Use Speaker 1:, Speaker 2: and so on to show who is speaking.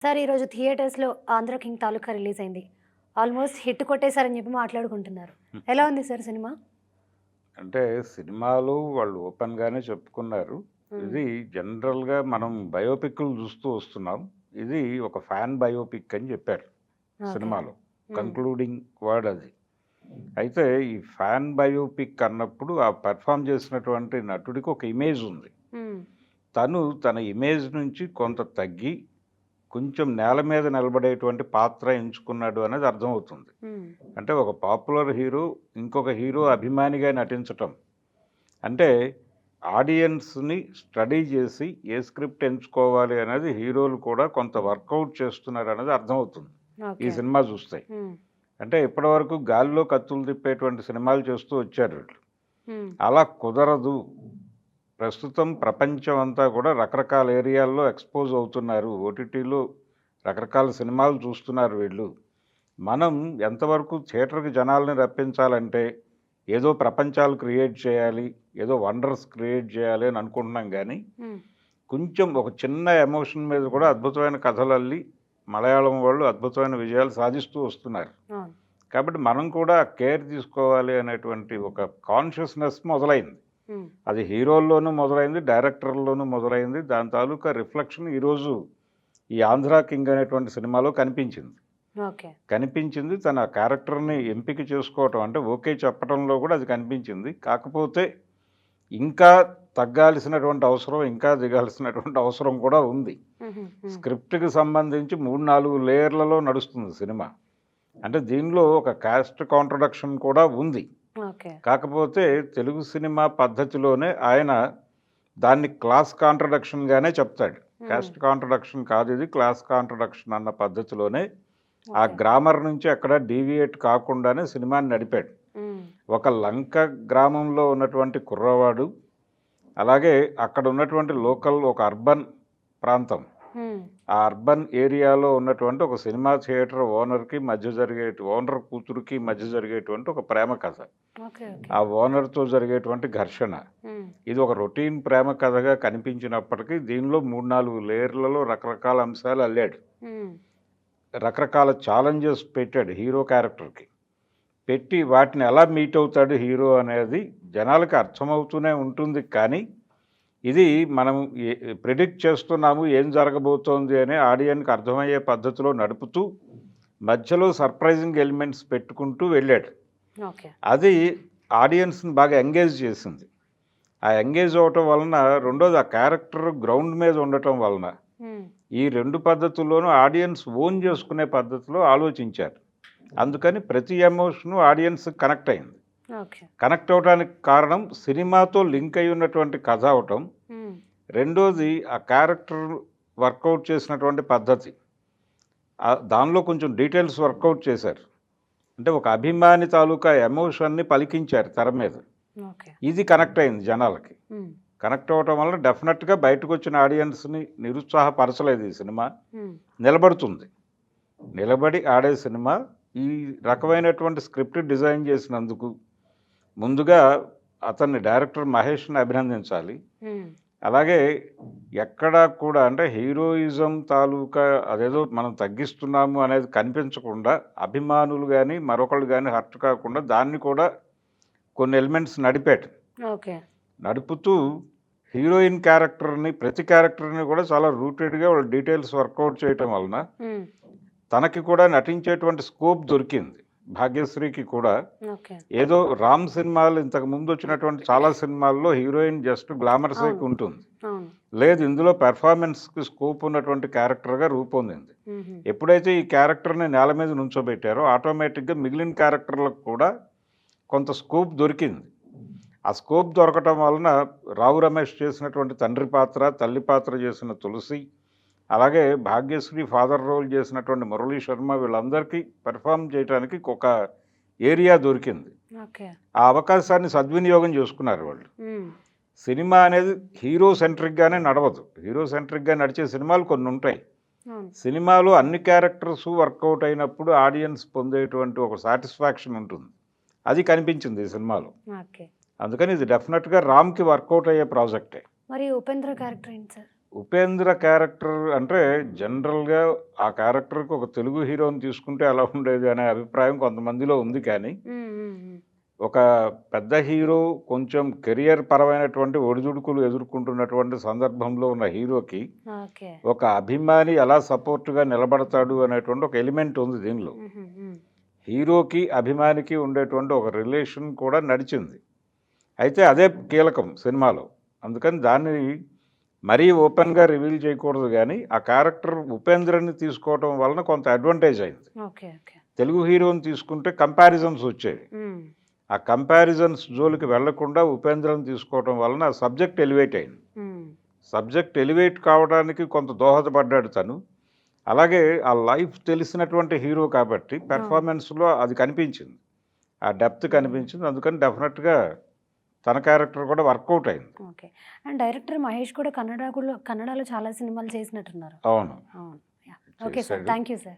Speaker 1: Sir ఈరోజు థియేటర్స్‌లో 'Andhra king' తాలూకా release అయింది. ఆల్మోస్ట్ హిట్ కొట్టేసారని చెప్పి మాట్లాడుకుంటున్నారు. ఎలా ఉంది సార్ సినిమా?
Speaker 2: అంటే సినిమాలు వాళ్ళు ఓపెన్‌గానే చెప్పుకున్నారు.
Speaker 1: హ్మ్.
Speaker 2: ఇది జనరల్‌గా మనం బయోపిక్‌లు చూస్తూ వస్తున్నాం. ఇది ఒక ఫ్యాన్ బయోపిక్ అని చెప్పారు
Speaker 1: ఓకే.
Speaker 2: సినిమాలో.
Speaker 1: హ్మ్.
Speaker 2: కంక్లూడింగ్ వర్డ్ అది. అయితే ఈ ఫ్యాన్ బయోపిక్ అన్నప్పుడు ఆ పెర్ఫార్మ్ చేసినటువంటి నటుడికి ఒక ఇమేజ్ ఉంది.
Speaker 1: హ్మ్.
Speaker 2: తను తన ఇమేజ్ నుంచి కొంత తగ్గి కొంచెం నేల మీద నిలబడేటువంటి పాత్ర ఎంచుకున్నాడు అనేది అర్థమవుతుంది.
Speaker 1: హ్మ్.
Speaker 2: అంటే ఒక పాపులర్ హీరో ఇంకొక హీరో అభిమానిగా నటించటం. అంటే ఆడియన్స్‌ని స్టడీ చేసి ఏ స్క్రిప్ట్ ఎంచుకోవాలి అనేది హీరోలు కూడా కొంత వర్కౌట్ చేస్తున్నారనేది అర్థమవుతుంది. ఈ
Speaker 1: ఓకే.
Speaker 2: సినిమా చూస్తే.
Speaker 1: హ్మ్.
Speaker 2: అంటే ఇప్పటివరకు గాలిలో కత్తులు తిప్పేటువంటి సినిమాలు చేస్తూ వచ్చారు వీళ్ళు.
Speaker 1: హ్మ్.
Speaker 2: అలా కుదరదు. ప్రస్తుతం ప్రపంచం అంతా కూడా రకరకాల ఏరియాల్లో ఎక్స్‌పోజ్ అవుతున్నారు. ఓటీటీలో రకరకాల సినిమాలు చూస్తున్నారు వీళ్ళు. మనం ఎంతవరకు థియేటర్‌కి జనాల్ని రప్పించాలంటే, ఏదో ప్రపంచాలు క్రియేట్ చేయాలి, ఏదో వండర్స్ క్రియేట్ చేయాలి అని అనుకుంటున్నాం గానీ,
Speaker 1: హ్మ్.
Speaker 2: కొంచెం ఒక చిన్న ఎమోషన్ మీద కూడా అద్భుతమైన కథలల్లి, మలయాళం వాళ్ళు అద్భుతమైన విజయాలు సాధిస్తూ వస్తున్నారు.
Speaker 1: అవును.
Speaker 2: కాబట్టి మనం కూడా కేర్ తీసుకోవాలి అనేటువంటి ఒక కాన్షియస్‌నెస్ మొదలైంది.
Speaker 1: హ్మ్.
Speaker 2: అది హీరోల్లోనూ మొదలైంది, డైరెక్టర్‌ల్లోనూ మొదలైంది. దాని తాలూకా రిఫ్లెక్షన్ ఈరోజు ఈ 'ఆంధ్ర కింగ్' అనేటువంటి సినిమాలో కనిపించింది.
Speaker 1: ఓకే.
Speaker 2: కనిపించింది. తన క్యారెక్టర్‌ని ఎంపిక చేసుకోవటం అంటే ఓకే చెప్పటంలో కూడా అది కనిపించింది. కాకపోతే ఇంకా తగ్గాల్సినటువంటి అవసరం, ఇంకా దిగాల్సినటువంటి అవసరం కూడా ఉంది.
Speaker 1: హుహు. హ్మ్.
Speaker 2: స్క్రిప్ట్‌కి సంబంధించి 3, 4 లేయర్‌లలో నడుస్తుంది సినిమా. అంటే దీనిలో ఒక కాస్ట్ కాంట్రడిక్షన్ కూడా ఉంది.
Speaker 1: ఓకే.
Speaker 2: కాకపోతే తెలుగు సినిమా పద్ధతిలోనే ఆయన దాన్ని క్లాస్ కాంట్రడిక్షన్‌గానే చెప్తాడు.
Speaker 1: హ్మ్.
Speaker 2: కాస్ట్ కాంట్రడిక్షన్ కాదిది, క్లాస్ కాంట్రడిక్షన్ అన్న పద్ధతిలోనే ఆ
Speaker 1: ఓకే.
Speaker 2: గ్రామర్ నుంచి ఎక్కడ డీవియేట్ కాకుండానే సినిమాని నడిపాడు.
Speaker 1: హ్మ్.
Speaker 2: ఒక లంక గ్రామంలో ఉన్నటువంటి కుర్రవాడు, అలాగే అక్కడ ఉన్నటువంటి లోకల్ ఒక అర్బన్ ప్రాంతం.
Speaker 1: హ్మ్.
Speaker 2: ఆ అర్బన్ ఏరియాలో ఉన్నటువంటి ఒక సినిమా థియేటర్ ఓనర్ కూతురికి మధ్య జరిగేటువంటి ఒక ప్రేమ కథ.
Speaker 1: ఓకే. ఓకే.
Speaker 2: ఆ ఓనర్‌తో జరిగేటువంటి ఘర్షణ.
Speaker 1: హ్మ్.
Speaker 2: ఇది ఒక రొటీన్ ప్రేమ కథగా కనిపించినప్పటికీ దీనిలో 3, 4 లేయర్‌లలో రకరకాల అంశాలు అల్లాడు.
Speaker 1: హ్మ్.
Speaker 2: రకరకాల ఛాలెంజెస్ పెట్టాడు హీరో క్యారెక్టర్‌కి. పెట్టి వాటిని ఎలా మీట్ అవుతాడు హీరో అనేది జనాలకి అర్థమవుతూనే ఉంటుంది. కానీ ఇది మనం ప్రిడిక్ట్ చేస్తున్నాము ఏం జరగబోతోంది అని ఆడియన్‌కి అర్థమయ్యే పద్ధతిలో నడుపుతూ, మధ్యలో సర్ప్రైజింగ్ ఎలిమెంట్స్ పెట్టుకుంటూ వెళ్ళాడు.
Speaker 1: ఓకే.
Speaker 2: అది ఆడియన్స్‌ని బాగా ఎంగేజ్ చేసింది. ఆ ఎంగేజ్ అవ్వటం వలన రెండోది ఆ క్యారెక్టర్ గ్రౌండ్ మీద ఉండటం వలన
Speaker 1: హ్మ్.
Speaker 2: ఈ 2 పద్ధతుల్లోనూ ఆడియన్స్ ఓన్ చేసుకునే పద్ధతిలో ఆలోచించారు. అందుకని ప్రతి ఎమోషను ఆడియన్స్ కనెక్ట్ అయింది.
Speaker 1: ఓకే.
Speaker 2: కనెక్ట్ అవ్వటానికి కారణం సినిమాతో లింక్ అయ్యి ఉన్నటువంటి కథ అవ్వటం.
Speaker 1: హ్మ్.
Speaker 2: రెండోది ఆ క్యారెక్టర్ వర్కౌట్ చేసినటువంటి పద్ధతి. దానిలో కొంచెం డీటెయిల్స్ వర్కౌట్ చేశారు. అంటే ఒక అభిమాని తాలూకా ఎమోషన్‌ని పలికించారు తెర మీద.
Speaker 1: ఓకే.
Speaker 2: ఇది కనెక్ట్ అయింది జనాలకి.
Speaker 1: హ్మ్.
Speaker 2: కనెక్ట్ అవ్వటం వల్ల డెఫినెట్‌గా బయటకొచ్చిన ఆడియన్స్‌ని నిరుత్సాహపరచలేదు ఈ సినిమా.
Speaker 1: హ్మ్.
Speaker 2: నిలబడుతుంది. నిలబడి ఆడే సినిమా. ఈ రకమైనటువంటి స్క్రిప్ట్ డిజైన్ చేసినందుకు ముందుగా అతన్ని డైరెక్టర్ మహేష్‌ని అభినందించాలి.
Speaker 1: హ్మ్.
Speaker 2: అలాగే ఎక్కడా కూడా అంటే హీరోయిజం తాలూకా అదేదో మనం తగ్గిస్తున్నాము అనేది కనిపించకుండా అభిమానులు గాని, మరొకళ్ళు గాని హర్ట్ కాకుండా దాన్ని కూడా కొన్ని ఎలిమెంట్స్ నడిపాడు.
Speaker 1: ఓకే.
Speaker 2: నడుపుతూ హీరోయిన్ క్యారెక్టర్‌ని ప్రతి క్యారెక్టర్‌ని కూడా చాలా రూటెడ్‌గా వాళ్ళు డీటెయిల్స్ వర్కౌట్ చేయటం వలన
Speaker 1: హ్మ్.
Speaker 2: తనకి కూడా నటించేటువంటి స్కోప్ దొరికింది. భాగ్యశ్రీకి కూడా
Speaker 1: ఓకే.
Speaker 2: ఏదో 'రామ్' సినిమాలు ఇంతకు ముందు వచ్చినటువంటి చాలా సినిమాల్లో హీరోయిన్ జస్ట్ గ్లామరస్‌గా
Speaker 1: అవును.
Speaker 2: ఉంటుంది.
Speaker 1: అవును.
Speaker 2: లేదు ఇందులో పెర్ఫార్మెన్స్‌కి స్కోప్ ఉన్నటువంటి క్యారెక్టర్‌గా రూపొందింది.
Speaker 1: హుహు.
Speaker 2: ఎప్పుడైతే ఈ క్యారెక్టర్‌ని నేల మీద నుంచోబెట్టారో ఆటోమేటిక్‌గా మిగిలిన క్యారెక్టర్‌లకు కూడా కొంత స్కోప్ దొరికింది. ఆ స్కోప్ దొరకటం వలన 'రావు రమేష్' చేసినటువంటి తండ్రి పాత్ర, తల్లి పాత్ర చేసిన తులసి, అలాగే భాగ్యశ్రీ ఫాదర్ రోల్ చేసినటువంటి మురళీ శర్మ వీళ్ళందరికీ పెర్ఫార్మ్ చేయటానికి ఒక ఏరియా దొరికింది.
Speaker 1: ఓకే.
Speaker 2: ఆ అవకాశాన్ని సద్వినియోగం చేసుకున్నారు వాళ్ళు.
Speaker 1: హ్మ్.
Speaker 2: సినిమా అనేది హీరో సెంట్రిక్‌గానే నడవదు. హీరో సెంట్రిక్‌గా నడిచే సినిమాలు కొన్నుంటాయి.
Speaker 1: అవును.
Speaker 2: సినిమాలో అన్ని క్యారెక్టర్స్ వర్కౌట్ అయినప్పుడు ఆడియన్స్ పొందేటువంటి ఒక సాటిస్ఫాక్షన్ ఉంటుంది. అది కనిపించింది ఈ సినిమాలో.
Speaker 1: ఓకే.
Speaker 2: అందుకని ఇది డెఫినిట్‌గా 'రామ్‌కి' వర్కౌట్ అయ్యే ప్రాజెక్టే.
Speaker 1: మరి ఉపేంద్ర క్యారెక్టర్ ఏంటి సార్?
Speaker 2: ఉపేంద్ర క్యారెక్టర్ అంటే జనరల్గా ఆ క్యారెక్టర్కి ఒక తెలుగు హీరోని తీసుకుంటే ఎలా ఉండేది అనే అభిప్రాయం కొంతమందిలో ఉంది, కానీ ఒక పెద్ద హీరో కొంచెం కెరియర్ పరమైనటువంటి ఒడిదుడుకులు ఎదుర్కొంటున్నటువంటి సందర్భంలో ఉన్న హీరోకి
Speaker 1: ఓకే.
Speaker 2: ఒక అభిమాని ఎలా సపోర్ట్గా నిలబడతాడు అనేటువంటి ఒక ఎలిమెంట్ ఉంది దీనిలో. హీరోకి అభిమానికి ఉండేటువంటి ఒక రిలేషన్ కూడా నడిచింది. అయితే అదే కీలకం సినిమాలో. అందుకని దాన్ని మరీ ఓపెన్గా రివీల్ చేయకూడదు, కానీ ఆ క్యారెక్టర్ ఉపేంద్రని తీసుకోవటం వలన కొంత అడ్వాంటేజ్ అయింది.
Speaker 1: ఓకే. ఓకే.
Speaker 2: తెలుగు హీరోని తీసుకుంటే కంపారిజన్స్ వచ్చేవి. ఆ కంపారిజన్స్ జోలికి వెళ్లకుండా ఉపేంద్రని తీసుకోవటం వలన సబ్జెక్ట్ ఎలివేట్ అయింది. సబ్జెక్ట్ ఎలివేట్ కావడానికి కొంత దోహదపడ్డాడు తను. అలాగే ఆ లైఫ్ తెలిసినటువంటి హీరో కాబట్టి పెర్ఫార్మెన్స్లో అది కనిపించింది, ఆ డెప్త్ కనిపించింది. అందుకని డెఫినెట్గా తన క్యారెక్టర్ కూడా వర్కౌట్ అయింది.
Speaker 1: ఓకే. అండ్ డైరెక్టర్ మహేష్ కూడా కన్నడలో చాలా సినిమాలు చేసినట్టున్నారు.
Speaker 2: అవును,
Speaker 1: అవును. ఓకే సార్,
Speaker 2: చేశాడు.
Speaker 1: Thank you sir.